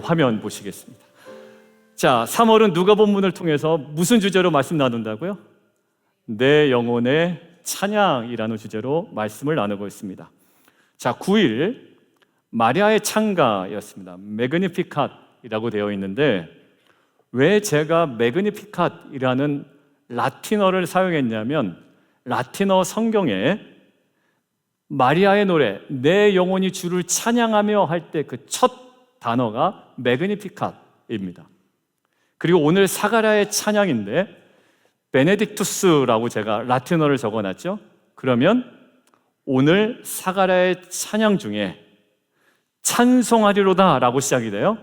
화면 보시겠습니다. 자, 3월은 누가복음을 통해서 무슨 주제로 말씀 나눈다고요? 내 영혼의 찬양이라는 주제로 말씀을 나누고 있습니다. 자, 9일 마리아의 찬가였습니다. 매그니피캇이라고 되어 있는데 왜 제가 매그니피캇이라는 라틴어를 사용했냐면 라틴어 성경에 마리아의 노래 내 영혼이 주를 찬양하며 할 때 그 첫 단어가 매그니피캇입니다. 그리고 오늘 사가랴의 찬양인데 베네딕투스라고 제가 라틴어를 적어놨죠. 그러면 오늘 사가랴의 찬양 중에 찬송하리로다 라고 시작이 돼요.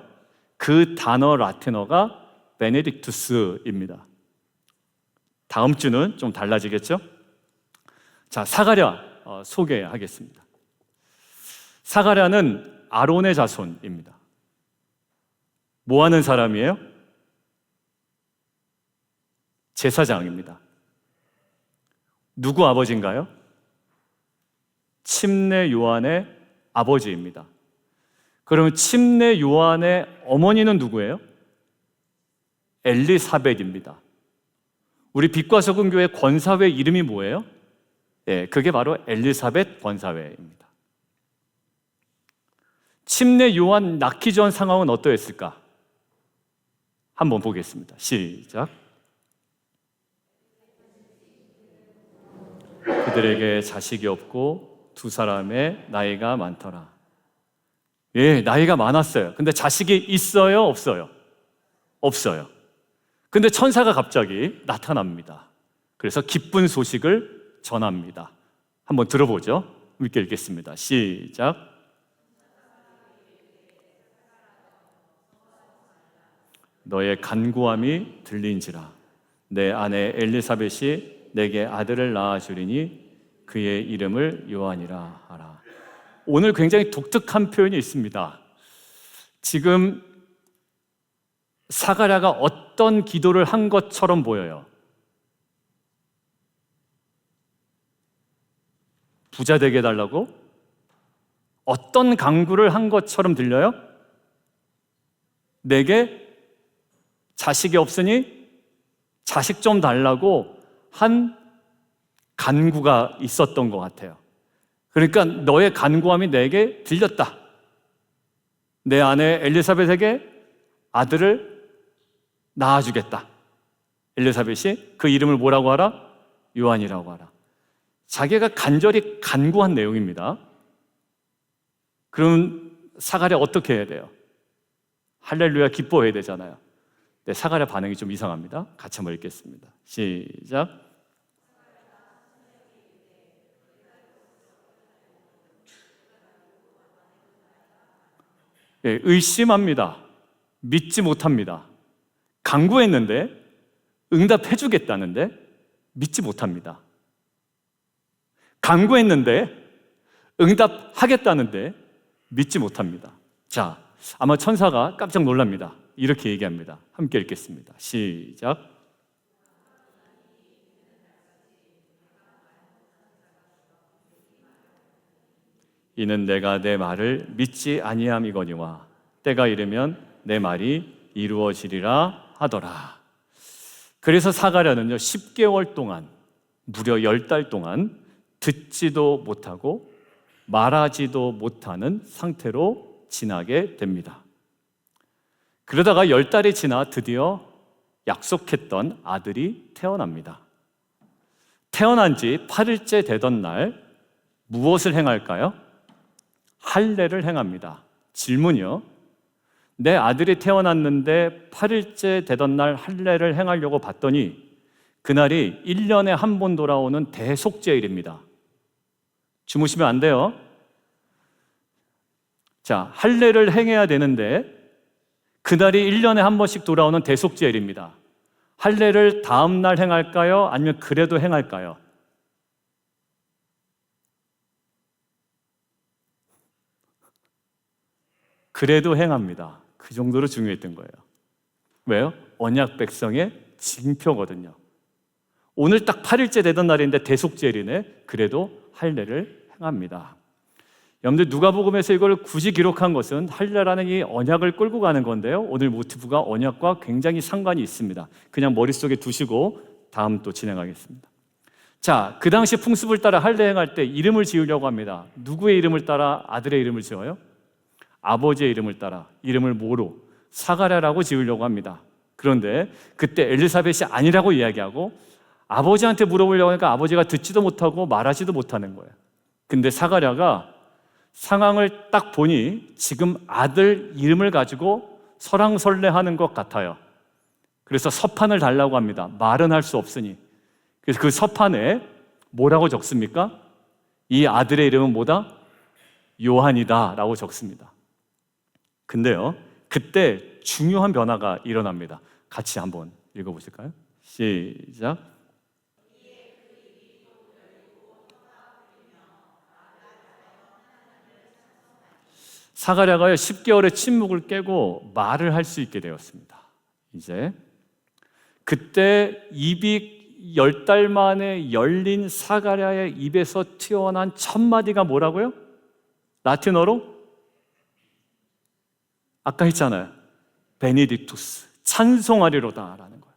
그 단어 라틴어가 베네딕투스입니다. 다음 주는 좀 달라지겠죠? 자, 사가랴 소개하겠습니다. 사가랴는 아론의 자손입니다. 뭐 하는 사람이에요? 제사장입니다. 누구 아버지인가요? 침례 요한의 아버지입니다. 그러면 침례 요한의 어머니는 누구예요? 엘리사벳입니다. 우리 빛과 소금 교회 권사회 이름이 뭐예요? 예, 그게 바로 엘리사벳 권사회입니다. 침례 요한 낳기 전 상황은 어떠했을까? 한번 보겠습니다. 시작. 그들에게 자식이 없고 두 사람의 나이가 많더라. 예, 나이가 많았어요. 근데 자식이 있어요? 없어요? 없어요. 근데 천사가 갑자기 나타납니다. 그래서 기쁜 소식을 전합니다. 한번 들어보죠. 함께 읽겠습니다. 시작. 너의 간구함이 들린지라. 내 아내 엘리사벳이 내게 아들을 낳아주리니 그의 이름을 요한이라 하라. 오늘 굉장히 독특한 표현이 있습니다. 지금 사가랴가 어떤 기도를 한 것처럼 보여요. 부자 되게 해달라고? 어떤 간구를 한 것처럼 들려요? 내게 자식이 없으니 자식 좀 달라고 한 간구가 있었던 것 같아요. 그러니까 너의 간구함이 내게 들렸다. 내 아내 엘리사벳에게 아들을 낳아주겠다. 엘리사벳이 그 이름을 뭐라고 하라? 요한이라고 하라. 자기가 간절히 간구한 내용입니다. 그럼 사가랴 어떻게 해야 돼요? 할렐루야 기뻐해야 되잖아요. 네, 사가랴 반응이 좀 이상합니다. 같이 한번 읽겠습니다. 시작. 네, 의심합니다. 믿지 못합니다. 간구했는데 응답해 주겠다는데 믿지 못합니다. 간구했는데 응답하겠다는데 믿지 못합니다. 자, 아마 천사가 깜짝 놀랍니다. 이렇게 얘기합니다. 함께 읽겠습니다. 시작. 이는 내가 내 말을 믿지 아니함이거니와 때가 이르면 내 말이 이루어지리라 하더라. 그래서 사가랴는요 10개월 동안 무려 10달 동안 듣지도 못하고 말하지도 못하는 상태로 지나게 됩니다. 그러다가 10달이 지나 드디어 약속했던 아들이 태어납니다. 태어난 지 8일째 되던 날 무엇을 행할까요? 할례를 행합니다. 질문이요. 내 아들이 태어났는데 8일째 되던 날 할례를 행하려고 봤더니 그날이 1년에 한 번 돌아오는 대속죄일입니다. 주무시면 안 돼요. 자, 할례를 행해야 되는데 그날이 1년에 한 번씩 돌아오는 대속죄일입니다. 할례를 다음 날 행할까요? 아니면 그래도 행할까요? 그래도 행합니다. 그 정도로 중요했던 거예요. 왜요? 언약 백성의 징표거든요. 오늘 딱 8일째 되던 날인데 대속죄일이네. 그래도 할례를 행합니다. 여러분들 누가복음에서 이걸 굳이 기록한 것은 할례라는 이 언약을 끌고 가는 건데요. 오늘 모티브가 언약과 굉장히 상관이 있습니다. 그냥 머릿속에 두시고 다음 또 진행하겠습니다. 자, 그 당시 풍습을 따라 할례 행할 때 이름을 지으려고 합니다. 누구의 이름을 따라 아들의 이름을 지어요? 아버지의 이름을 따라 이름을 뭐로? 사가랴라고 지으려고 합니다. 그런데 그때 엘리사벳이 아니라고 이야기하고 아버지한테 물어보려고 하니까 아버지가 듣지도 못하고 말하지도 못하는 거예요. 근데 사가랴가 상황을 딱 보니 지금 아들 이름을 가지고 설왕설래하는 것 같아요. 그래서 서판을 달라고 합니다. 말은 할 수 없으니. 그래서 그 서판에 뭐라고 적습니까? 이 아들의 이름은 뭐다? 요한이다 라고 적습니다. 근데요, 그때 중요한 변화가 일어납니다. 같이 한번 읽어보실까요? 시작. 사가랴가 10개월의 침묵을 깨고 말을 할 수 있게 되었습니다. 이제 그때 입이 10달 만에 열린 사가랴의 입에서 튀어난 첫 마디가 뭐라고요? 라틴어로? 아까 했잖아요. 베네딕투스, 찬송하리로다 라는 거예요.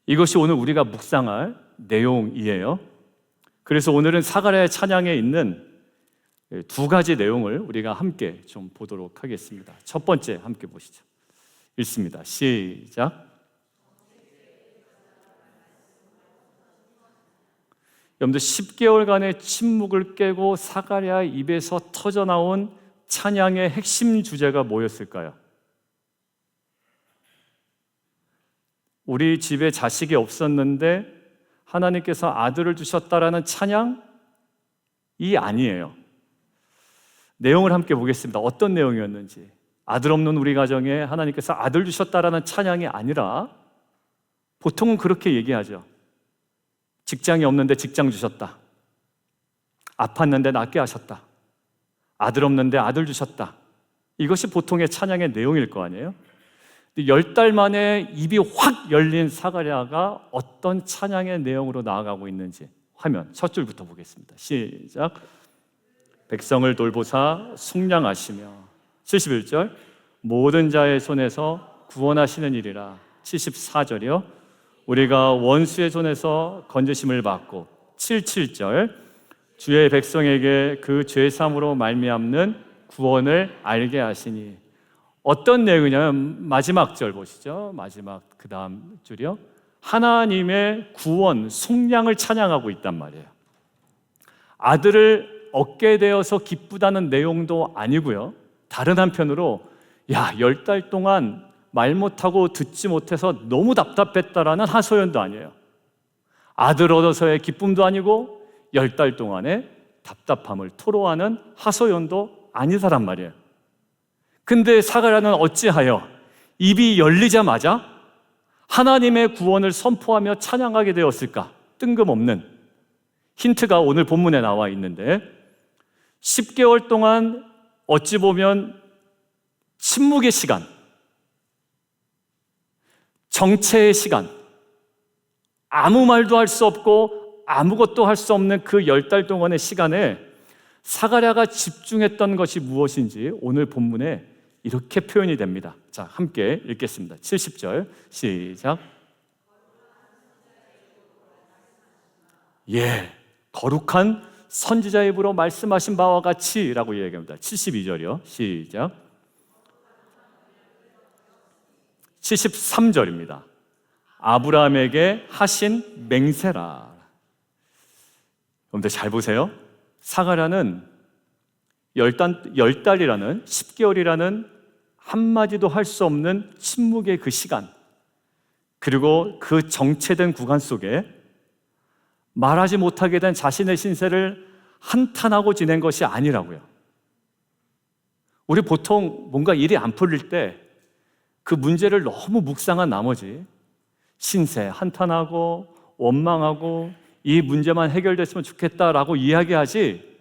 이것이 오늘 우리가 묵상할 내용이에요. 그래서 오늘은 사가랴의 찬양에 있는 두 가지 내용을 우리가 함께 좀 보도록 하겠습니다. 첫 번째 함께 보시죠. 읽습니다. 시작. 여러분들 10개월간의 침묵을 깨고 사가랴의 입에서 터져나온 찬양의 핵심 주제가 뭐였을까요? 우리 집에 자식이 없었는데 하나님께서 아들을 주셨다라는 찬양이 아니에요. 내용을 함께 보겠습니다. 어떤 내용이었는지. 아들 없는 우리 가정에 하나님께서 아들 주셨다라는 찬양이 아니라 보통은 그렇게 얘기하죠. 직장이 없는데 직장 주셨다. 아팠는데 낫게 하셨다. 아들 없는데 아들 주셨다. 이것이 보통의 찬양의 내용일 거 아니에요? 10달 만에 입이 확 열린 사가랴가 어떤 찬양의 내용으로 나아가고 있는지 화면 첫 줄부터 보겠습니다. 시작. 백성을 돌보사 속량하시며 71절 모든 자의 손에서 구원하시는 일이라 74절이요 우리가 원수의 손에서 건지심을 받고 77절 주의 백성에게 그 죄사함으로 말미암는 구원을 알게 하시니 어떤 내용이냐면 마지막 절 보시죠. 마지막 그 다음 줄이요 하나님의 구원, 속량을 찬양하고 있단 말이에요. 아들을 얻게 되어서 기쁘다는 내용도 아니고요. 다른 한편으로 10달 동안 말 못하고 듣지 못해서 너무 답답했다라는 하소연도 아니에요. 아들 얻어서의 기쁨도 아니고 10달 동안의 답답함을 토로하는 하소연도 아니다란 말이에요. 근데 사가랴는 어찌하여 입이 열리자마자 하나님의 구원을 선포하며 찬양하게 되었을까? 뜬금없는 힌트가 오늘 본문에 나와 있는데 10개월 동안 어찌 보면 침묵의 시간, 정체의 시간, 아무 말도 할 수 없고 아무것도 할 수 없는 그 10달 동안의 시간에 사가랴가 집중했던 것이 무엇인지 오늘 본문에 이렇게 표현이 됩니다. 자, 함께 읽겠습니다. 70절 시작. 거룩한 선지자의 입으로 말씀하신 바와 같이 라고 이야기합니다. 72절이요 시작. 73절입니다. 아브라함에게 하신 맹세라. 여러분들 잘 보세요. 사가랴는 10달이라는 10개월이라는 한마디도 할 수 없는 침묵의 그 시간, 그리고 그 정체된 구간 속에 말하지 못하게 된 자신의 신세를 한탄하고 지낸 것이 아니라고요. 우리 보통 뭔가 일이 안 풀릴 때 그 문제를 너무 묵상한 나머지 신세 한탄하고 원망하고 이 문제만 해결됐으면 좋겠다라고 이야기하지,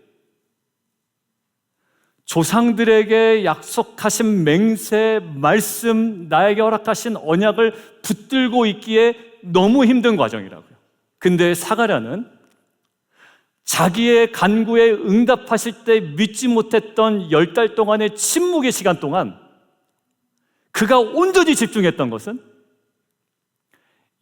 조상들에게 약속하신 맹세, 말씀, 나에게 허락하신 언약을 붙들고 있기에 너무 힘든 과정이라고요. 근데 사가랴는 자기의 간구에 응답하실 때 믿지 못했던 10달 동안의 침묵의 시간 동안 그가 온전히 집중했던 것은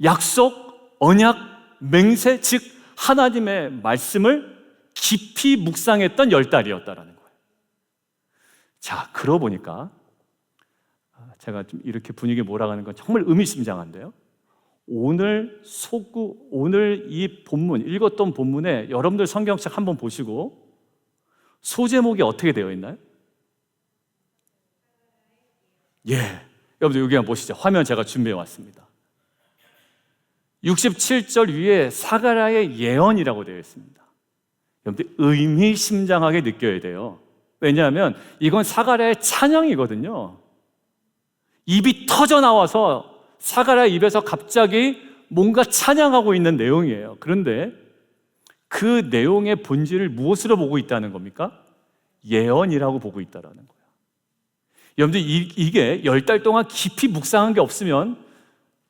약속, 언약, 맹세, 즉 하나님의 말씀을 깊이 묵상했던 10달이었다라는 거예요. 자, 그러고 보니까 제가 좀 이렇게 분위기 몰아가는 건 정말 의미심장한데요. 오늘 이 본문, 읽었던 본문에 여러분들 성경책 한번 보시고 소제목이 어떻게 되어 있나요? 여러분들 여기 한번 보시죠. 화면 제가 준비해 왔습니다. 67절 위에 사가랴의 예언이라고 되어 있습니다. 여러분들 의미심장하게 느껴야 돼요. 왜냐하면 이건 사가랴의 찬양이거든요. 입이 터져 나와서 사가랴 입에서 갑자기 뭔가 찬양하고 있는 내용이에요. 그런데 그 내용의 본질을 무엇으로 보고 있다는 겁니까? 예언이라고 보고 있다는 거예요. 여러분들 이게 10달 동안 깊이 묵상한 게 없으면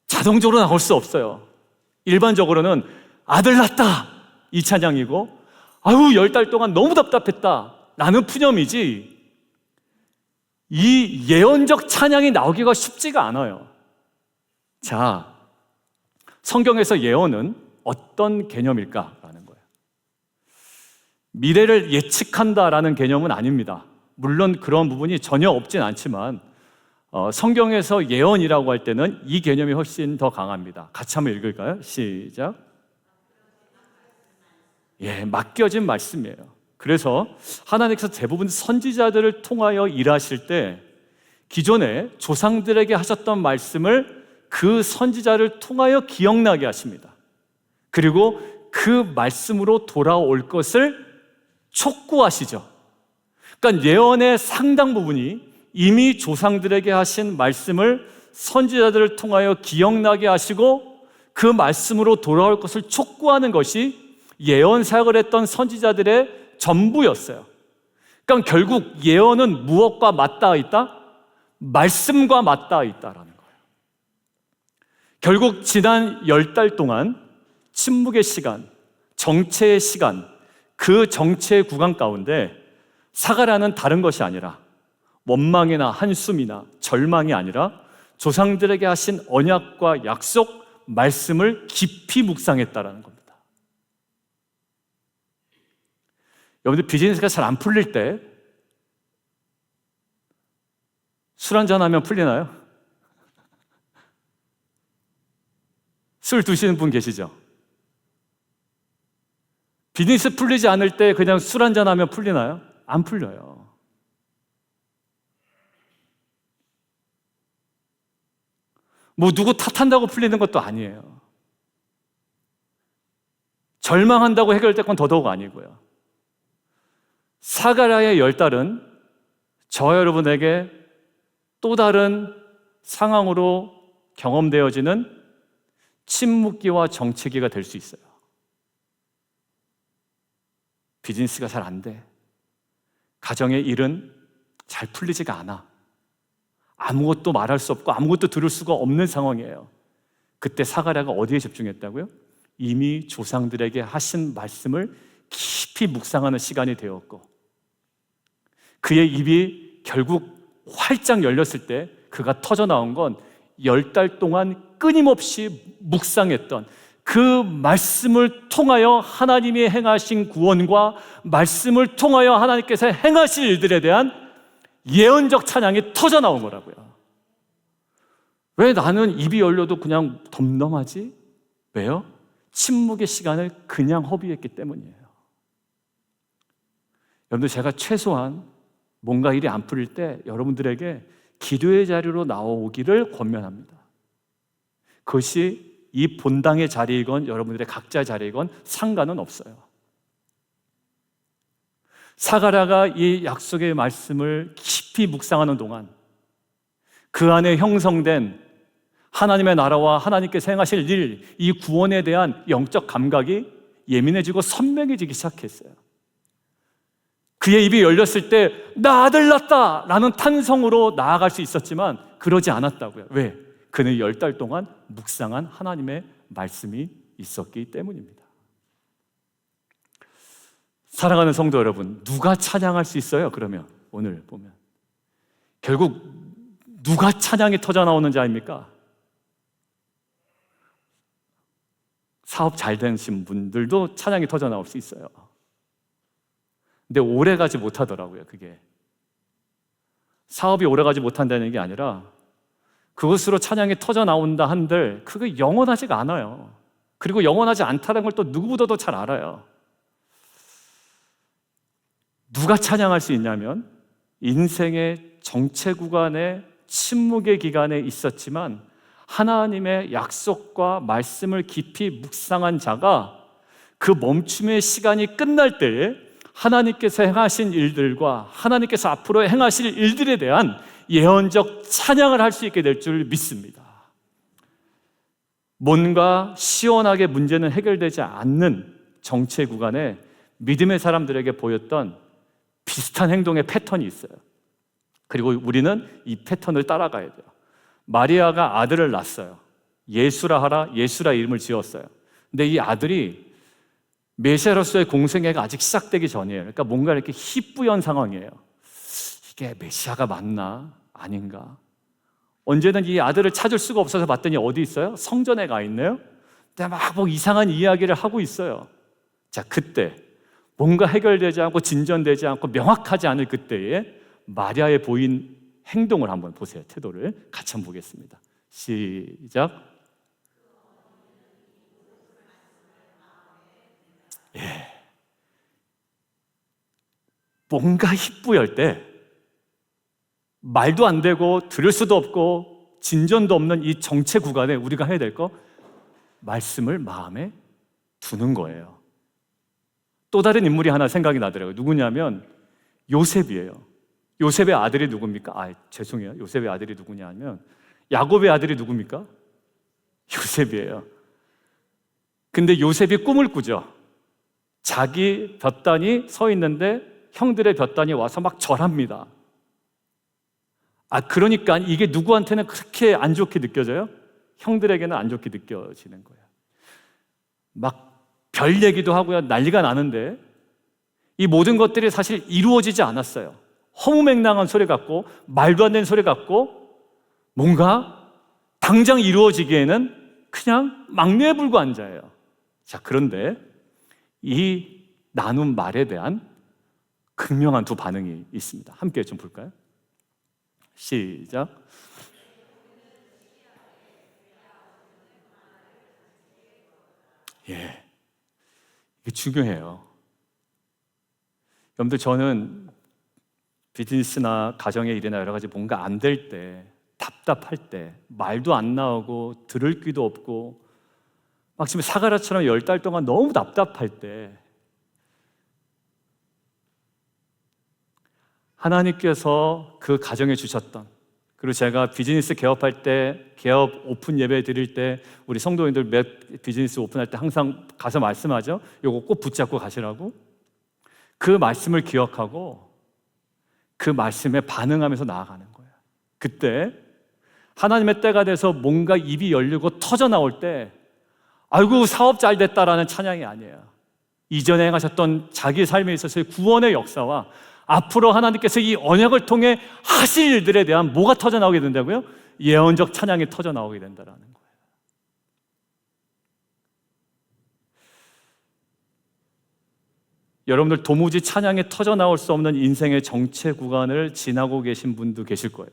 자동적으로 나올 수 없어요. 일반적으로는 아들 낳았다 이 찬양이고, 아유 10달 동안 너무 답답했다 라는 푸념이지, 이 예언적 찬양이 나오기가 쉽지가 않아요. 자, 성경에서 예언은 어떤 개념일까라는 거예요. 미래를 예측한다라는 개념은 아닙니다. 물론 그런 부분이 전혀 없진 않지만 성경에서 예언이라고 할 때는 이 개념이 훨씬 더 강합니다. 같이 한번 읽을까요? 시작. 맡겨진 말씀이에요. 그래서 하나님께서 대부분 선지자들을 통하여 일하실 때 기존에 조상들에게 하셨던 말씀을 그 선지자를 통하여 기억나게 하십니다. 그리고 그 말씀으로 돌아올 것을 촉구하시죠. 그러니까 예언의 상당 부분이 이미 조상들에게 하신 말씀을 선지자들을 통하여 기억나게 하시고 그 말씀으로 돌아올 것을 촉구하는 것이 예언 사역을 했던 선지자들의 전부였어요. 그러니까 결국 예언은 무엇과 맞닿아 있다? 말씀과 맞닿아 있다라는 거예요. 결국 지난 10달 동안 침묵의 시간, 정체의 시간, 그 정체의 구간 가운데 사가랴는 다른 것이 아니라 원망이나 한숨이나 절망이 아니라 조상들에게 하신 언약과 약속, 말씀을 깊이 묵상했다라는 겁니다. 여러분들 비즈니스가 잘 안 풀릴 때 술 한잔 하면 풀리나요? 술 드시는 분 계시죠? 비즈니스 풀리지 않을 때 그냥 술 한잔 하면 풀리나요? 안 풀려요. 뭐 누구 탓한다고 풀리는 것도 아니에요. 절망한다고 해결될 건 더더욱 아니고요. 사가랴의 10달은 저 여러분에게 또 다른 상황으로 경험되어지는 침묵기와 정체기가 될 수 있어요. 비즈니스가 잘 안 돼. 가정의 일은 잘 풀리지가 않아. 아무것도 말할 수 없고 아무것도 들을 수가 없는 상황이에요. 그때 사가랴가 어디에 집중했다고요? 이미 조상들에게 하신 말씀을 깊이 묵상하는 시간이 되었고, 그의 입이 결국 활짝 열렸을 때 그가 터져 나온 건 10달 동안 끊임없이 묵상했던 그 말씀을 통하여 하나님이 행하신 구원과 말씀을 통하여 하나님께서 행하실 일들에 대한 예언적 찬양이 터져 나온 거라고요. 왜 나는 입이 열려도 그냥 덤덤하지? 왜요? 침묵의 시간을 그냥 허비했기 때문이에요. 여러분들, 제가 최소한 뭔가 일이 안 풀릴 때 여러분들에게 기도의 자리로 나오기를 권면합니다. 그것이 이 본당의 자리이건 여러분들의 각자의 자리이건 상관은 없어요. 사가랴가 이 약속의 말씀을 깊이 묵상하는 동안 그 안에 형성된 하나님의 나라와 하나님께서 행하실 일, 이 구원에 대한 영적 감각이 예민해지고 선명해지기 시작했어요. 그의 입이 열렸을 때 나 아들 낳았다 라는 탄성으로 나아갈 수 있었지만 그러지 않았다고요. 왜? 그는 10달 동안 묵상한 하나님의 말씀이 있었기 때문입니다. 사랑하는 성도 여러분, 누가 찬양할 수 있어요? 그러면 오늘 보면 결국 누가 찬양이 터져 나오는지 아닙니까? 사업 잘 되신 분들도 찬양이 터져 나올 수 있어요. 근데 오래 가지 못하더라고요. 그게 사업이 오래 가지 못한다는 게 아니라 그것으로 찬양이 터져 나온다 한들 그게 영원하지가 않아요. 그리고 영원하지 않다는 걸 또 누구보다도 잘 알아요. 누가 찬양할 수 있냐면 인생의 정체 구간에 침묵의 기간에 있었지만 하나님의 약속과 말씀을 깊이 묵상한 자가 그 멈춤의 시간이 끝날 때에 하나님께서 행하신 일들과 하나님께서 앞으로 행하실 일들에 대한 예언적 찬양을 할 수 있게 될 줄 믿습니다. 뭔가 시원하게 문제는 해결되지 않는 정체 구간에 믿음의 사람들에게 보였던 비슷한 행동의 패턴이 있어요. 그리고 우리는 이 패턴을 따라가야 돼요. 마리아가 아들을 낳았어요. 예수라 하라, 예수라 이름을 지었어요. 근데 이 아들이 메시아로서의 공생애가 아직 시작되기 전이에요. 그러니까 뭔가 이렇게 희뿌연 상황이에요. 이게 메시아가 맞나? 아닌가? 언제든 이 아들을 찾을 수가 없어서 봤더니 어디 있어요? 성전에 가 있네요. 근데 막 뭐 이상한 이야기를 하고 있어요. 자, 그때 뭔가 해결되지 않고 진전되지 않고 명확하지 않을 그때에 마리아의 보인 행동을 한번 보세요. 태도를 같이 한번 보겠습니다. 시작. 예. 뭔가 희뿌열 때 말도 안 되고 들을 수도 없고 진전도 없는 이 정체 구간에 우리가 해야 될 거 말씀을 마음에 두는 거예요. 또 다른 인물이 하나 생각이 나더라고요. 누구냐면 요셉이에요. 요셉의 아들이 누굽니까? 죄송해요. 요셉의 아들이 누구냐 하면 야곱의 아들이 누굽니까? 요셉이에요. 근데 요셉이 꿈을 꾸죠. 자기 볕단이 서 있는데 형들의 볕단이 와서 막 절합니다. 그러니까 이게 누구한테는 그렇게 안 좋게 느껴져요? 형들에게는 안 좋게 느껴지는 거예요. 막 별 얘기도 하고요. 난리가 나는데 이 모든 것들이 사실 이루어지지 않았어요. 허무맹랑한 소리 같고 말도 안 되는 소리 같고 뭔가 당장 이루어지기에는 그냥 막내에 불과한 자예요. 자, 그런데 이 나눈 말에 대한 극명한 두 반응이 있습니다. 함께 좀 볼까요? 시작. 예, 이게 중요해요. 여러분들, 저는 비즈니스나 가정의 일이나 여러 가지 뭔가 안 될 때, 답답할 때, 말도 안 나오고 들을 귀도 없고 막 지금 사가라처럼 10달 동안 너무 답답할 때 하나님께서 그 가정에 주셨던, 그리고 제가 비즈니스 개업할 때, 개업 오픈 예배 드릴 때 우리 성도님들 몇 비즈니스 오픈할 때 항상 가서 말씀하죠. 요거 꼭 붙잡고 가시라고. 그 말씀을 기억하고 그 말씀에 반응하면서 나아가는 거예요. 그때 하나님의 때가 돼서 뭔가 입이 열리고 터져 나올 때 아이고 사업 잘 됐다라는 찬양이 아니에요. 이전에 행하셨던 자기 삶에 있어서의 구원의 역사와 앞으로 하나님께서 이 언약을 통해 하실 일들에 대한 뭐가 터져 나오게 된다고요? 예언적 찬양이 터져 나오게 된다는 거예요. 여러분들 도무지 찬양이 터져 나올 수 없는 인생의 정체 구간을 지나고 계신 분도 계실 거예요.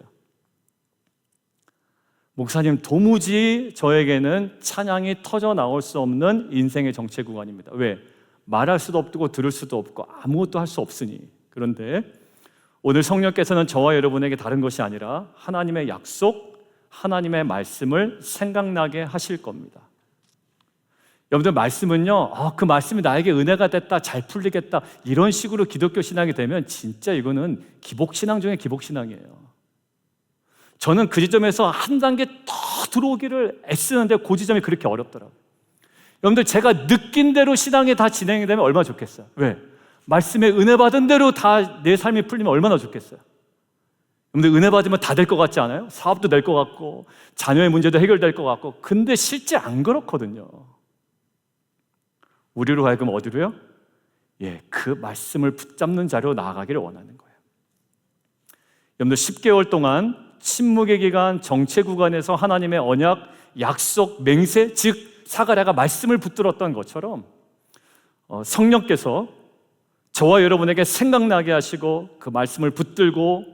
목사님, 도무지 저에게는 찬양이 터져 나올 수 없는 인생의 정체 구간입니다. 왜? 말할 수도 없고 들을 수도 없고 아무것도 할 수 없으니. 그런데 오늘 성령께서는 저와 여러분에게 다른 것이 아니라 하나님의 약속, 하나님의 말씀을 생각나게 하실 겁니다. 여러분들, 말씀은요, 그 말씀이 나에게 은혜가 됐다, 잘 풀리겠다, 이런 식으로 기독교 신앙이 되면 진짜 이거는 기복신앙 중에 기복신앙이에요. 저는 그 지점에서 한 단계 더 들어오기를 애쓰는데 그 지점이 그렇게 어렵더라고요. 여러분들, 제가 느낀 대로 신앙이 다 진행이 되면 얼마나 좋겠어요. 왜? 말씀에 은혜 받은 대로 다 내 삶이 풀리면 얼마나 좋겠어요. 여러분들, 은혜 받으면 다 될 것 같지 않아요? 사업도 될 것 같고 자녀의 문제도 해결될 것 같고. 근데 실제 안 그렇거든요. 우리로 하여금 어디로요? 그 말씀을 붙잡는 자로 나아가기를 원하는 거예요. 여러분들 10개월 동안 침묵의 기간, 정체 구간에서 하나님의 언약, 약속, 맹세, 즉 사가랴가 말씀을 붙들었던 것처럼 성령께서 저와 여러분에게 생각나게 하시고 그 말씀을 붙들고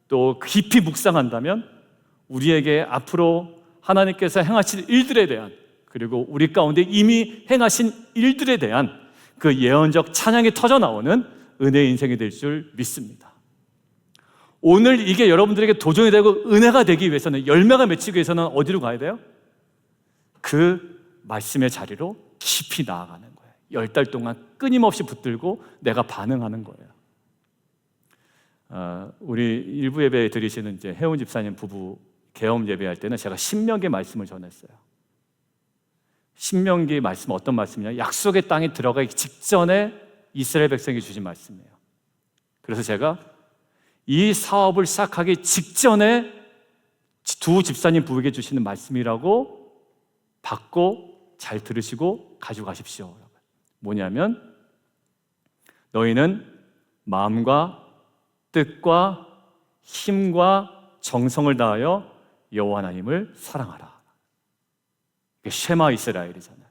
또 깊이 묵상한다면 우리에게 앞으로 하나님께서 행하실 일들에 대한, 그리고 우리 가운데 이미 행하신 일들에 대한 그 예언적 찬양이 터져 나오는 은혜의 인생이 될 줄 믿습니다. 오늘 이게 여러분들에게 도전이 되고 은혜가 되기 위해서는, 열매가 맺히기 위해서는 어디로 가야 돼요? 그 말씀의 자리로 깊이 나아가는 거예요. 10달 동안 끊임없이 붙들고 내가 반응하는 거예요. 우리 일부 예배 드리시는 이제 혜원 집사님 부부 개업 예배할 때는 제가 신명기 말씀을 전했어요. 신명기 말씀 어떤 말씀이냐? 약속의 땅에 들어가기 직전에 이스라엘 백성이 주신 말씀이에요. 그래서 제가 이 사업을 시작하기 직전에 두 집사님 부부에게 주시는 말씀이라고 받고 잘 들으시고 가지고 가십시오. 뭐냐면 너희는 마음과 뜻과 힘과 정성을 다하여 여호와 하나님을 사랑하라. 이게 쉐마 이스라엘이잖아요.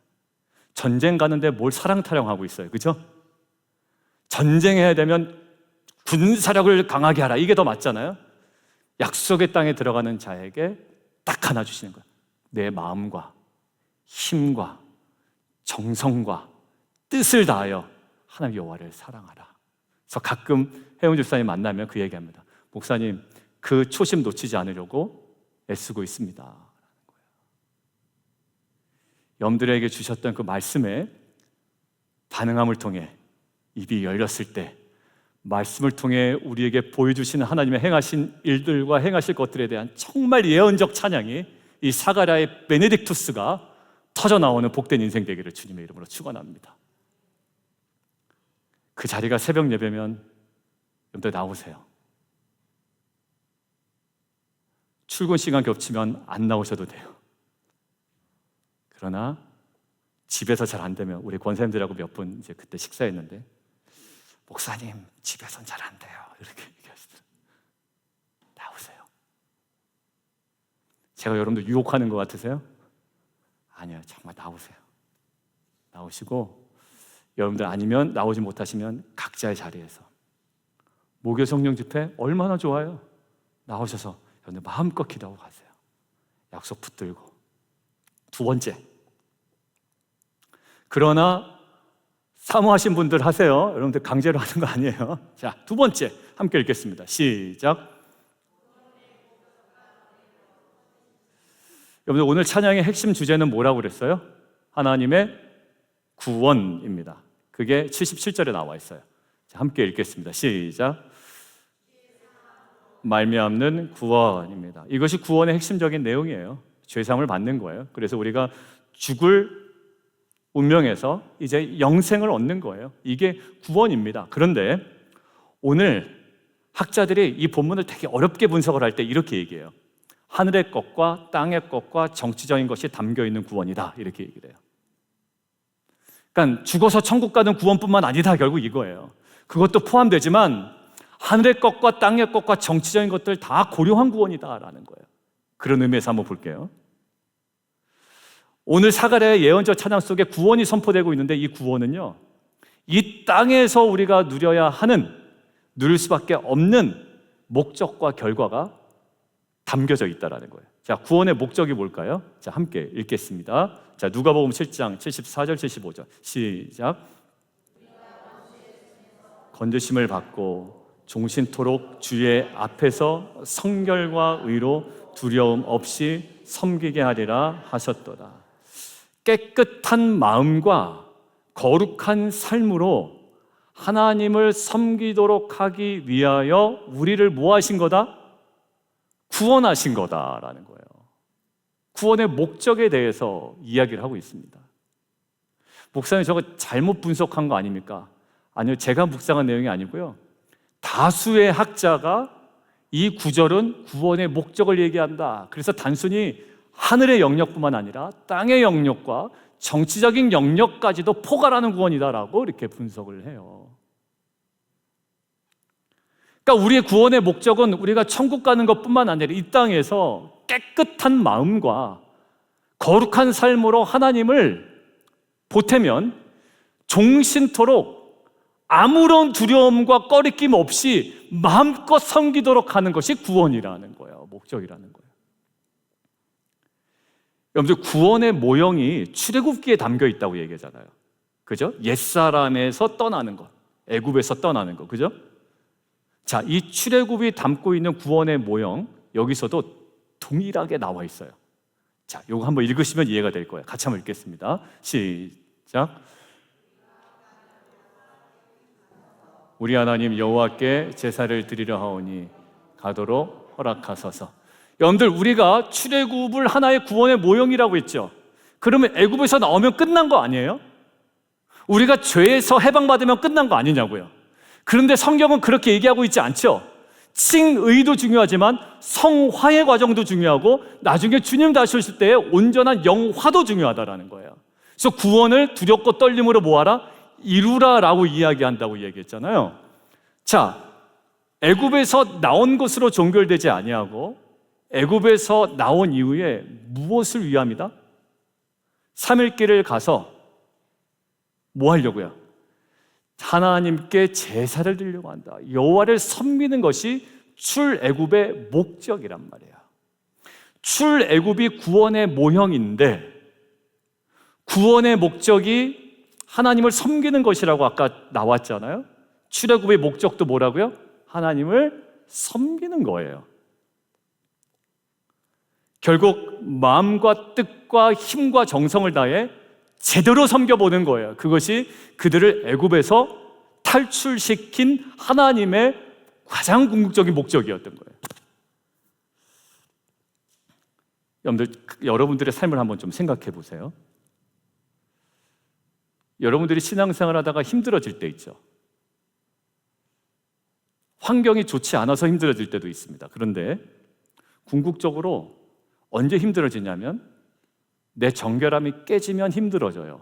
전쟁 가는데 뭘 사랑 타령하고 있어요, 그죠? 전쟁해야 되면 군사력을 강하게 하라, 이게 더 맞잖아요. 약속의 땅에 들어가는 자에게 딱 하나 주시는 거예요. 내 마음과 힘과 정성과 뜻을 다하여 하나님 여호와를 사랑하라. 그래서 가끔 혜원 집사님 만나면 그 얘기합니다. 목사님, 그 초심 놓치지 않으려고 애쓰고 있습니다. 라는 거예요. 여러분들에게 주셨던 그 말씀에 반응함을 통해 입이 열렸을 때 말씀을 통해 우리에게 보여주시는 하나님의 행하신 일들과 행하실 것들에 대한 정말 예언적 찬양이 이 사가랴의 베네딕투스가 터져 나오는 복된 인생 되기를 주님의 이름으로 축원합니다. 그 자리가 새벽 예배면 여러분들 나오세요. 출근 시간 겹치면 안 나오셔도 돼요. 그러나 집에서 잘 안 되면, 우리 권사님들하고 몇 분 이제 그때 식사했는데, 목사님 집에선 잘 안 돼요, 이렇게 얘기하시더라고요. 나오세요. 제가 여러분들 유혹하는 것 같으세요? 아니요, 정말 나오세요. 나오시고, 여러분들 아니면 나오지 못하시면 각자의 자리에서 목요 성령 집회 얼마나 좋아요. 나오셔서 여러분들 마음껏 기도하고 가세요. 약속 붙들고. 두 번째, 그러나 사모하신 분들 하세요. 여러분들 강제로 하는 거 아니에요. 자, 두 번째 함께 읽겠습니다. 시작. 여러분들 오늘 찬양의 핵심 주제는 뭐라고 그랬어요? 하나님의 구원입니다. 그게 77절에 나와 있어요. 자, 함께 읽겠습니다. 시작. 말미암는 구원입니다. 이것이 구원의 핵심적인 내용이에요. 죄사함을 받는 거예요. 그래서 우리가 죽을 운명에서 이제 영생을 얻는 거예요. 이게 구원입니다. 그런데 오늘 학자들이 이 본문을 되게 어렵게 분석을 할 때 이렇게 얘기해요. 하늘의 것과 땅의 것과 정치적인 것이 담겨 있는 구원이다, 이렇게 얘기를 해요. 그러니까 죽어서 천국 가는 구원뿐만 아니다, 결국 이거예요. 그것도 포함되지만 하늘의 것과 땅의 것과 정치적인 것들 다 고려한 구원이다라는 거예요. 그런 의미에서 한번 볼게요. 오늘 사가랴의 예언적 찬양 속에 구원이 선포되고 있는데, 이 구원은요, 이 땅에서 우리가 누려야 하는, 누릴 수밖에 없는 목적과 결과가 담겨져 있다라는 거예요. 자, 구원의 목적이 뭘까요? 자, 함께 읽겠습니다. 자, 누가복음 7장 74절 75절 시작. 건드심을 받고 종신토록 주의 앞에서 성결과 의로 두려움 없이 섬기게 하리라 하셨도다. 깨끗한 마음과 거룩한 삶으로 하나님을 섬기도록 하기 위하여 우리를 뭐 하신 거다? 구원하신 거다라는 거예요. 구원의 목적에 대해서 이야기를 하고 있습니다. 목사님, 저거 잘못 분석한 거 아닙니까? 아니요, 제가 묵상한 내용이 아니고요, 다수의 학자가 이 구절은 구원의 목적을 얘기한다, 그래서 단순히 하늘의 영역뿐만 아니라 땅의 영역과 정치적인 영역까지도 포괄하는 구원이다라고 이렇게 분석을 해요. 그러니까 우리의 구원의 목적은 우리가 천국 가는 것뿐만 아니라 이 땅에서 깨끗한 마음과 거룩한 삶으로 하나님을 보태면 종신토록 아무런 두려움과 꺼리낌 없이 마음껏 섬기도록 하는 것이 구원이라는 거예요. 목적이라는 거예요. 여러분들, 구원의 모형이 출애굽기에 담겨 있다고 얘기하잖아요. 그죠? 옛사람에서 떠나는 것, 애굽에서 떠나는 것, 그죠? 자, 이 출애굽이 담고 있는 구원의 모형, 여기서도 동일하게 나와 있어요. 자, 요거 한번 읽으시면 이해가 될 거예요. 같이 한번 읽겠습니다. 시작. 우리 하나님 여호와께 제사를 드리려 하오니 가도록 허락하소서. 여러분들, 우리가 출애굽을 하나의 구원의 모형이라고 했죠. 그러면 애굽에서 나오면 끝난 거 아니에요? 우리가 죄에서 해방받으면 끝난 거 아니냐고요. 그런데 성경은 그렇게 얘기하고 있지 않죠. 칭의도 중요하지만 성화의 과정도 중요하고 나중에 주님 다시 오실 때의 온전한 영화도 중요하다라는 거예요. 그래서 구원을 두렵고 떨림으로 뭐하라? 이루라라고 이야기한다고 얘기했잖아요. 자, 애굽에서 나온 것으로 종결되지 아니하고 애굽에서 나온 이후에 무엇을 위함이다? 3일길을 가서 뭐 하려고요? 하나님께 제사를 드리려고 한다. 여호와를 섬기는 것이 출애굽의 목적이란 말이에요. 출애굽이 구원의 모형인데 구원의 목적이 하나님을 섬기는 것이라고 아까 나왔잖아요. 출애굽의 목적도 뭐라고요? 하나님을 섬기는 거예요. 결국 마음과 뜻과 힘과 정성을 다해 제대로 섬겨보는 거예요. 그것이 그들을 애굽에서 탈출시킨 하나님의 가장 궁극적인 목적이었던 거예요. 여러분들의 삶을 한번 좀 생각해 보세요. 여러분들이 신앙생활 하다가 힘들어질 때 있죠. 환경이 좋지 않아서 힘들어질 때도 있습니다. 그런데 궁극적으로 언제 힘들어지냐면 내 정결함이 깨지면 힘들어져요.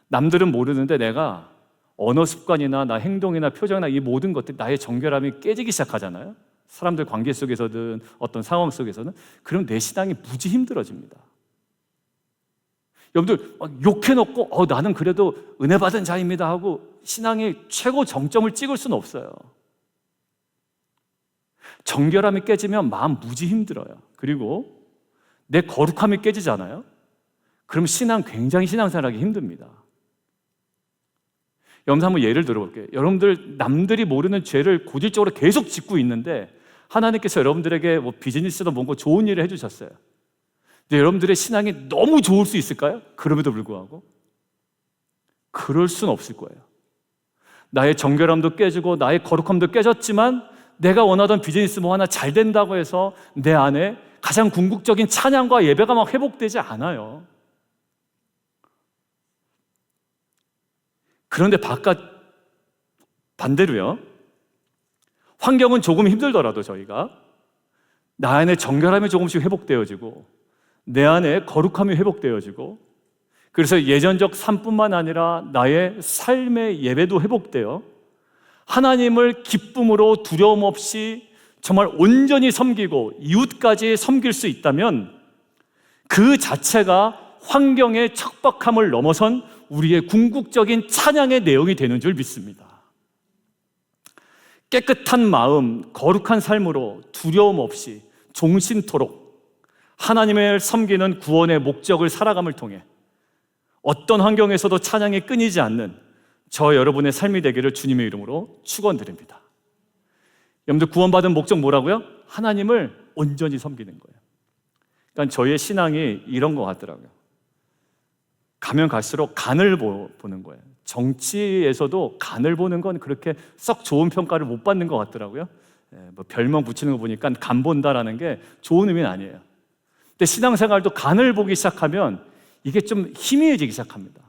남들은 모르는데 내가 언어 습관이나 나 행동이나 표정이나 이 모든 것들이 나의 정결함이 깨지기 시작하잖아요. 사람들 관계 속에서든 어떤 상황 속에서는. 그럼 내 신앙이 무지 힘들어집니다. 여러분들 욕해놓고 나는 그래도 은혜 받은 자입니다 하고 신앙의 최고 정점을 찍을 수는 없어요. 정결함이 깨지면 마음 무지 힘들어요. 그리고 내 거룩함이 깨지잖아요. 그럼 굉장히 신앙생활하기 힘듭니다. 여러분, 한번 예를 들어볼게요. 여러분들 남들이 모르는 죄를 고질적으로 계속 짓고 있는데 하나님께서 여러분들에게 비즈니스도 뭔가 좋은 일을 해주셨어요. 근데 여러분들의 신앙이 너무 좋을 수 있을까요? 그럼에도 불구하고 그럴 수는 없을 거예요. 나의 정결함도 깨지고 나의 거룩함도 깨졌지만 내가 원하던 비즈니스 뭐 하나 잘 된다고 해서 내 안에 가장 궁극적인 찬양과 예배가 막 회복되지 않아요. 그런데 반대로요. 환경은 조금 힘들더라도 저희가 나 안에 정결함이 조금씩 회복되어지고 내 안에 거룩함이 회복되어지고 그래서 예전적 삶뿐만 아니라 나의 삶의 예배도 회복되어 하나님을 기쁨으로 두려움 없이 정말 온전히 섬기고 이웃까지 섬길 수 있다면 그 자체가 환경의 척박함을 넘어선 우리의 궁극적인 찬양의 내용이 되는 줄 믿습니다. 깨끗한 마음, 거룩한 삶으로 두려움 없이 종신토록 하나님을 섬기는 구원의 목적을 살아감을 통해 어떤 환경에서도 찬양이 끊이지 않는 저 여러분의 삶이 되기를 주님의 이름으로 축원드립니다. 여러분들, 구원받은 목적 뭐라고요? 하나님을 온전히 섬기는 거예요. 그러니까 저희의 신앙이 이런 것 같더라고요. 가면 갈수록 간을 보는 거예요. 정치에서도 간을 보는 건 그렇게 썩 좋은 평가를 못 받는 것 같더라고요. 별명 붙이는 거 보니까 간 본다라는 게 좋은 의미는 아니에요. 근데 신앙생활도 간을 보기 시작하면 이게 좀 희미해지기 시작합니다.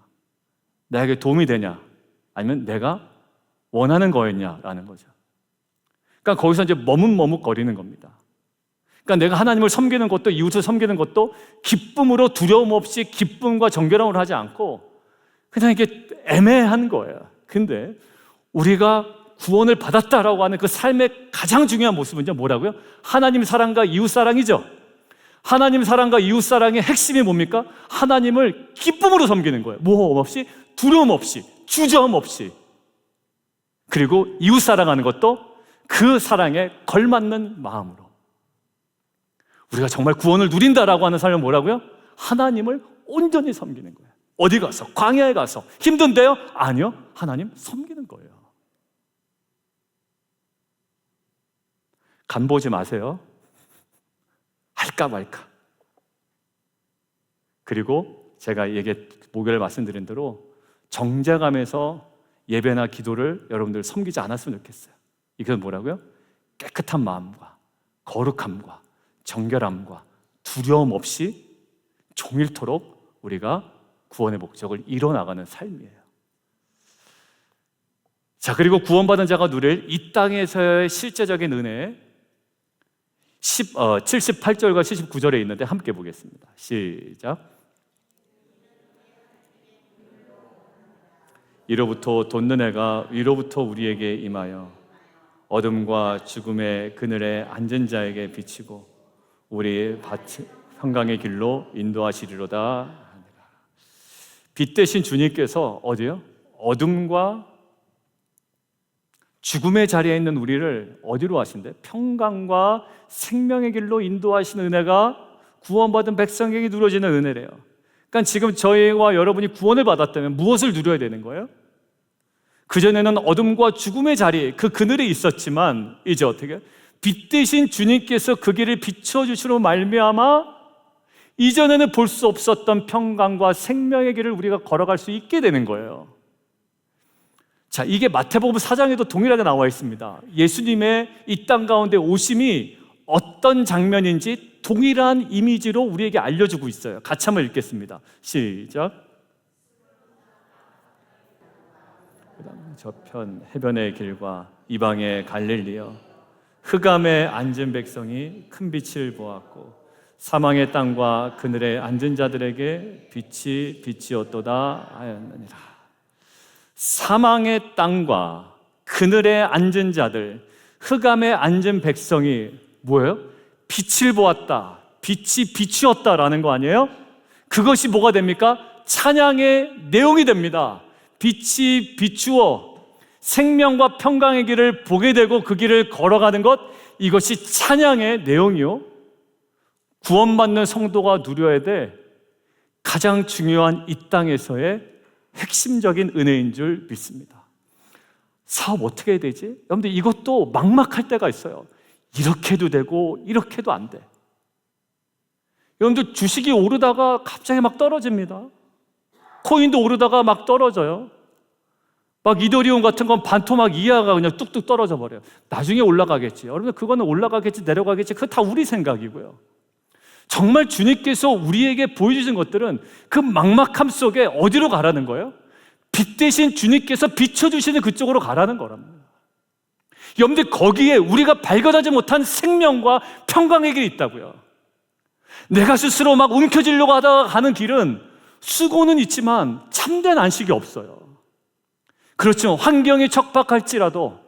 나에게 도움이 되냐? 아니면 내가 원하는 거였냐라는 거죠. 그러니까 거기서 이제 머뭇머뭇거리는 겁니다. 그러니까 내가 하나님을 섬기는 것도 이웃을 섬기는 것도 기쁨으로 두려움 없이 기쁨과 정결함으로 하지 않고 그냥 이게 애매한 거예요. 근데 우리가 구원을 받았다라고 하는 그 삶의 가장 중요한 모습은요, 뭐라고요? 하나님 사랑과 이웃 사랑이죠. 하나님 사랑과 이웃 사랑의 핵심이 뭡니까? 하나님을 기쁨으로 섬기는 거예요. 모험 없이, 두려움 없이, 주저함 없이. 그리고 이웃 사랑하는 것도 그 사랑에 걸맞는 마음으로. 우리가 정말 구원을 누린다라고 하는 삶은 뭐라고요? 하나님을 온전히 섬기는 거예요. 어디 가서, 광야에 가서 힘든데요? 아니요, 하나님 섬기는 거예요. 간 보지 마세요. 할까 말까. 그리고 제가 목요일에 말씀드린 대로 정죄감에서 예배나 기도를 여러분들 섬기지 않았으면 좋겠어요. 이건 뭐라고요? 깨끗한 마음과 거룩함과 정결함과 두려움 없이 종일토록 우리가 구원의 목적을 이뤄나가는 삶이에요. 자, 그리고 구원받은 자가 누릴 이 땅에서의 실제적인 은혜 78절과 79절에 있는데 함께 보겠습니다. 시작. 이로부터 돋는 해가 위로부터 우리에게 임하여 어둠과 죽음의 그늘에 앉은 자에게 비치고 우리 평강의 길로 인도하시리로다. 빛 대신 주님께서 어디요? 어둠과 죽음의 자리에 있는 우리를 어디로 하신대? 평강과 생명의 길로 인도하시는 은혜가 구원받은 백성에게 누려지는 은혜래요. 그러니까 지금 저희와 여러분이 구원을 받았다면 무엇을 누려야 되는 거예요? 그전에는 어둠과 죽음의 자리, 그 그늘에 있었지만 이제 어떻게? 빛 대신 주님께서 그 길을 비춰주시로 말미암아 이전에는 볼 수 없었던 평강과 생명의 길을 우리가 걸어갈 수 있게 되는 거예요. 자, 이게 마태복음 4장에도 동일하게 나와 있습니다. 예수님의 이 땅 가운데 오심이 어떤 장면인지 동일한 이미지로 우리에게 알려주고 있어요. 같이 한번 읽겠습니다. 시작. 저편 해변의 길과 이방의 갈릴리여 흑암에 앉은 백성이 큰 빛을 보았고 사망의 땅과 그늘에 앉은 자들에게 빛이 빛이었도다 하였느니라. 사망의 땅과 그늘에 앉은 자들, 흑암에 앉은 백성이 뭐예요? 빛을 보았다. 빛이 빛이었다라는 거 아니에요? 그것이 뭐가 됩니까? 찬양의 내용이 됩니다. 빛이 비추어 생명과 평강의 길을 보게 되고 그 길을 걸어가는 것, 이것이 찬양의 내용이요. 구원받는 성도가 누려야 될 가장 중요한 이 땅에서의 핵심적인 은혜인 줄 믿습니다. 사업 어떻게 해야 되지? 여러분들 이것도 막막할 때가 있어요. 이렇게 해도 되고 이렇게 해도 안 돼. 여러분들 주식이 오르다가 갑자기 막 떨어집니다. 코인도 오르다가 막 떨어져요. 막 이더리움 같은 건 반토막 이하가 그냥 뚝뚝 떨어져 버려요. 나중에 올라가겠지. 여러분들 그거는 올라가겠지 내려가겠지 그거 다 우리 생각이고요. 정말 주님께서 우리에게 보여주신 것들은 그 막막함 속에 어디로 가라는 거예요? 빛 대신 주님께서 비춰주시는 그쪽으로 가라는 거랍니다. 여러분들 거기에 우리가 발견하지 못한 생명과 평강의 길이 있다고요. 내가 스스로 막 움켜쥐려고 하다가 가는 길은 수고는 있지만 참된 안식이 없어요. 그렇죠. 환경이 척박할지라도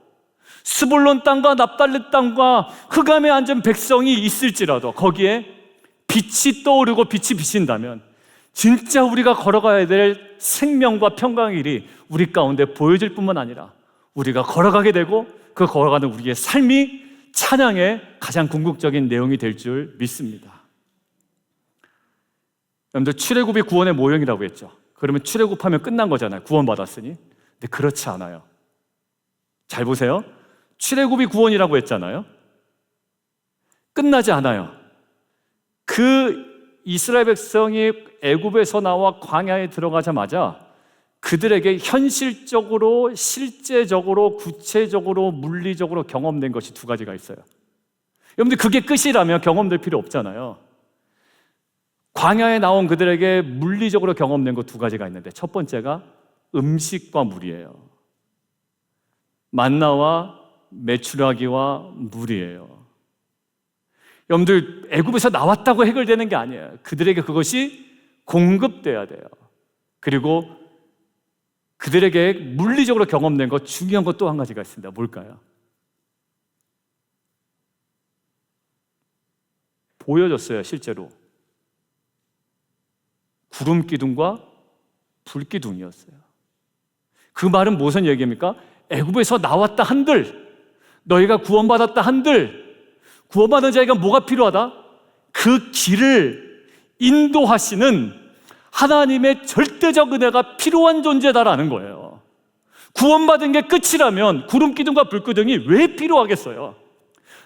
스불론 땅과 납달리 땅과 흑암에 앉은 백성이 있을지라도 거기에 빛이 떠오르고 빛이 비친다면 진짜 우리가 걸어가야 될 생명과 평강의 길이 우리 가운데 보여질 뿐만 아니라 우리가 걸어가게 되고 그 걸어가는 우리의 삶이 찬양의 가장 궁극적인 내용이 될 줄 믿습니다. 여러분들 출애굽이 구원의 모형이라고 했죠. 그러면 출애굽하면 끝난 거잖아요. 구원받았으니. 근데 그렇지 않아요. 잘 보세요. 출애굽이 구원이라고 했잖아요. 끝나지 않아요. 그 이스라엘 백성이 애굽에서 나와 광야에 들어가자마자 그들에게 현실적으로, 실제적으로, 구체적으로, 물리적으로 경험된 것이 두 가지가 있어요. 여러분들 그게 끝이라면 경험될 필요 없잖아요. 광야에 나온 그들에게 물리적으로 경험된 것 두 가지가 있는데 첫 번째가 음식과 물이에요. 만나와 메추라기와 물이에요. 여러분들 애굽에서 나왔다고 해결되는 게 아니에요. 그들에게 그것이 공급돼야 돼요. 그리고 그들에게 물리적으로 경험된 것, 중요한 것 또 한 가지가 있습니다. 뭘까요? 보여줬어요. 실제로 구름 기둥과 불 기둥이었어요. 그 말은 무슨 얘기입니까? 애굽에서 나왔다 한들, 너희가 구원받았다 한들, 구원받은 자에게 뭐가 필요하다? 그 길을 인도하시는 하나님의 절대적 은혜가 필요한 존재다라는 거예요. 구원받은 게 끝이라면 구름 기둥과 불 기둥이 왜 필요하겠어요?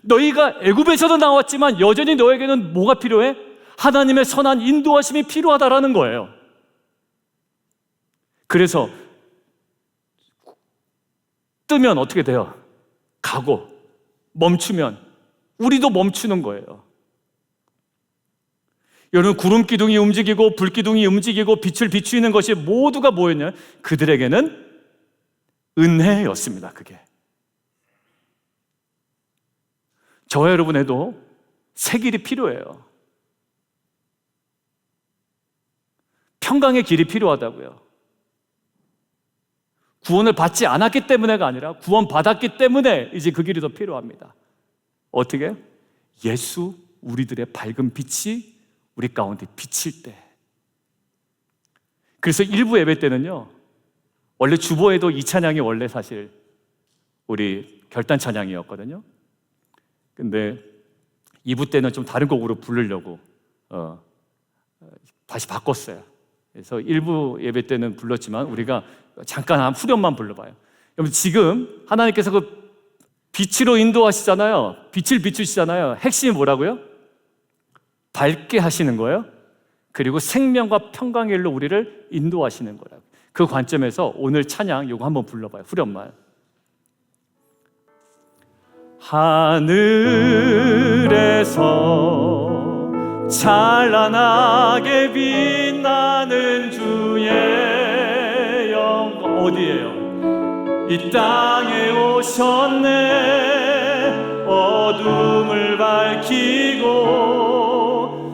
너희가 애굽에서도 나왔지만 여전히 너에게는 뭐가 필요해? 하나님의 선한 인도하심이 필요하다라는 거예요. 그래서 뜨면 어떻게 돼요? 가고, 멈추면 우리도 멈추는 거예요. 여러분, 구름 기둥이 움직이고 불 기둥이 움직이고 빛을 비추는 것이 모두가 뭐였냐? 그들에게는 은혜였습니다. 그게 저와 여러분에도 새 길이 필요해요. 평강의 길이 필요하다고요. 구원을 받지 않았기 때문에가 아니라 구원받았기 때문에 이제 그 길이 더 필요합니다. 어떻게? 예수 우리들의 밝은 빛이 우리 가운데 비칠 때. 그래서 일부 예배 때는요, 원래 주보에도 이 찬양이 원래 사실 우리 결단 찬양이었거든요. 근데 2부 때는 좀 다른 곡으로 부르려고 다시 바꿨어요. 그래서 1부 예배 때는 불렀지만 우리가 잠깐 한 후렴만 불러봐요. 여러분, 지금 하나님께서 그 빛으로 인도하시잖아요. 빛을 비추시잖아요. 핵심이 뭐라고요? 밝게 하시는 거예요. 그리고 생명과 평강의 일로 우리를 인도하시는 거라고. 그 관점에서 오늘 찬양 이거 한번 불러봐요. 후렴만. 하늘에서 찬란하게 빛나는 주의 영광. 어디예요? 이 땅에 오셨네. 어둠을 밝히고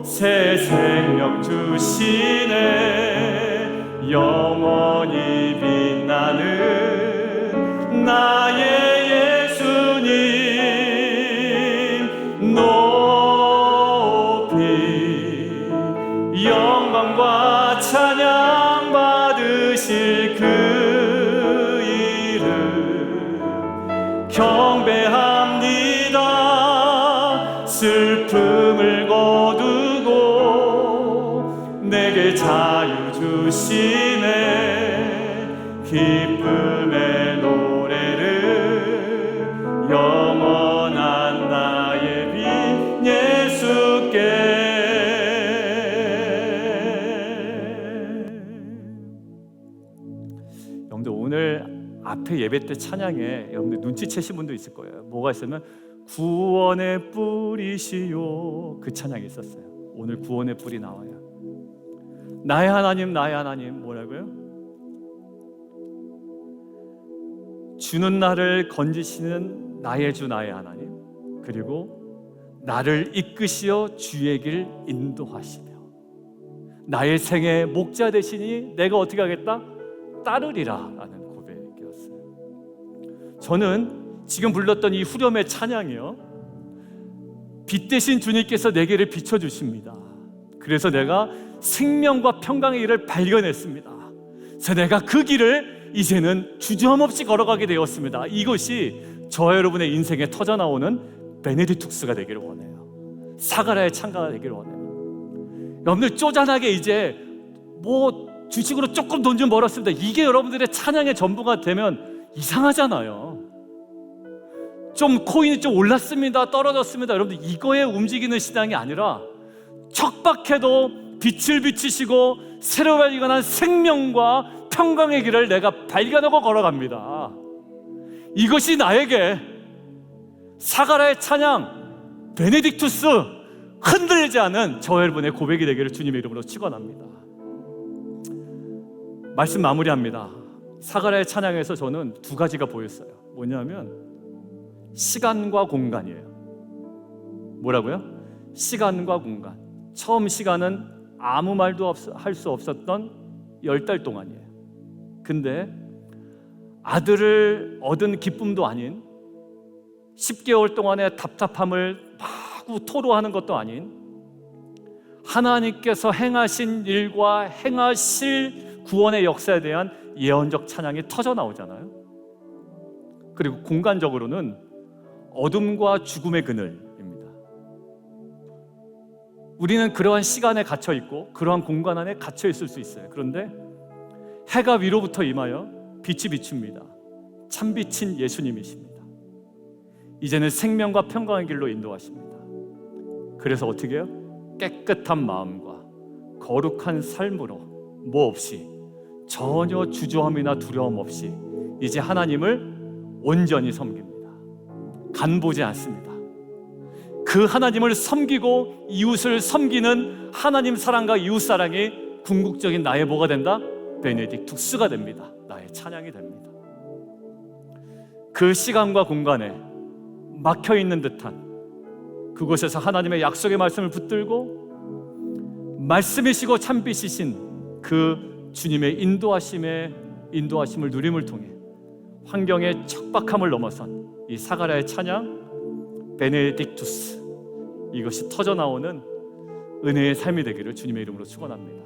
새 생명 주시네. 영원히 빛나는 나의 예수님 높이 영광과 찬양 받으실 그 이름 경배합니다. 슬픔을 거두고 내게 자유 주시네. 기쁨의 노래를 영원한 나의 빛 예수께. 여러분들 오늘 앞에 예배 때 찬양에 여러분들 눈치채신 분도 있을 거예요. 뭐가 있으면 구원의 뿌리시요, 그 찬양이 있었어요. 오늘 구원의 뿌리 나와요. 나의 하나님, 나의 하나님, 뭐라고요? 주는 나를 건지시는 나의 주, 나의 하나님, 그리고 나를 이끄시어 주의 길 인도하시며 나의 생의 목자 되시니 내가 어떻게 하겠다? 따르리라 라는 고백이었어요. 저는 지금 불렀던 이 후렴의 찬양이요, 빛 대신 주님께서 내 길을 비춰주십니다. 그래서 내가 생명과 평강의 길을 발견했습니다. 그래서 내가 그 길을 이제는 주저함없이 걸어가게 되었습니다. 이것이 저와 여러분의 인생에 터져나오는 베네딕투스가 되기를 원해요. 사가라의 창가가 되기를 원해요. 여러분들 쪼잔하게 이제 뭐 주식으로 조금 돈 좀 벌었습니다, 이게 여러분들의 찬양의 전부가 되면 이상하잖아요. 좀 코인이 좀 올랐습니다, 떨어졌습니다, 여러분들 이거에 움직이는 신앙이 아니라 척박해도 빛을 비치시고 새로 발견한 생명과 평강의 길을 내가 발견하고 걸어갑니다. 이것이 나에게 사가라의 찬양, 베네딕투스, 흔들리지 않은 저와 여러분의 고백이 되기를 주님의 이름으로 축원합니다. 말씀 마무리합니다. 사가라의 찬양에서 저는 두 가지가 보였어요. 뭐냐면 시간과 공간이에요. 뭐라고요? 시간과 공간. 처음 시간은 아무 말도 할 수 없었던 10달 동안이에요. 근데 아들을 얻은 기쁨도 아닌 10개월 동안의 답답함을 마구 토로하는 것도 아닌 하나님께서 행하신 일과 행하실 구원의 역사에 대한 예언적 찬양이 터져 나오잖아요. 그리고 공간적으로는 어둠과 죽음의 그늘입니다. 우리는 그러한 시간에 갇혀 있고 그러한 공간 안에 갇혀 있을 수 있어요. 그런데 해가 위로부터 임하여 빛이 비춥니다. 참빛인 예수님이십니다. 이제는 생명과 평강의 길로 인도하십니다. 그래서 어떻게 해요? 깨끗한 마음과 거룩한 삶으로 뭐 없이 전혀 주저함이나 두려움 없이 이제 하나님을 온전히 섬깁니다. 간보지 않습니다. 그 하나님을 섬기고 이웃을 섬기는 하나님 사랑과 이웃 사랑이 궁극적인 나의 뭐가 된다? 베네딕투스가 됩니다. 나의 찬양이 됩니다. 그 시간과 공간에 막혀있는 듯한 그곳에서 하나님의 약속의 말씀을 붙들고 말씀이시고 참빛이신 그 주님의 인도하심을 누림을 통해 환경의 척박함을 넘어선 이 사가랴의 찬양 베네딕투스, 이것이 터져 나오는 은혜의 삶이 되기를 주님의 이름으로 축원합니다.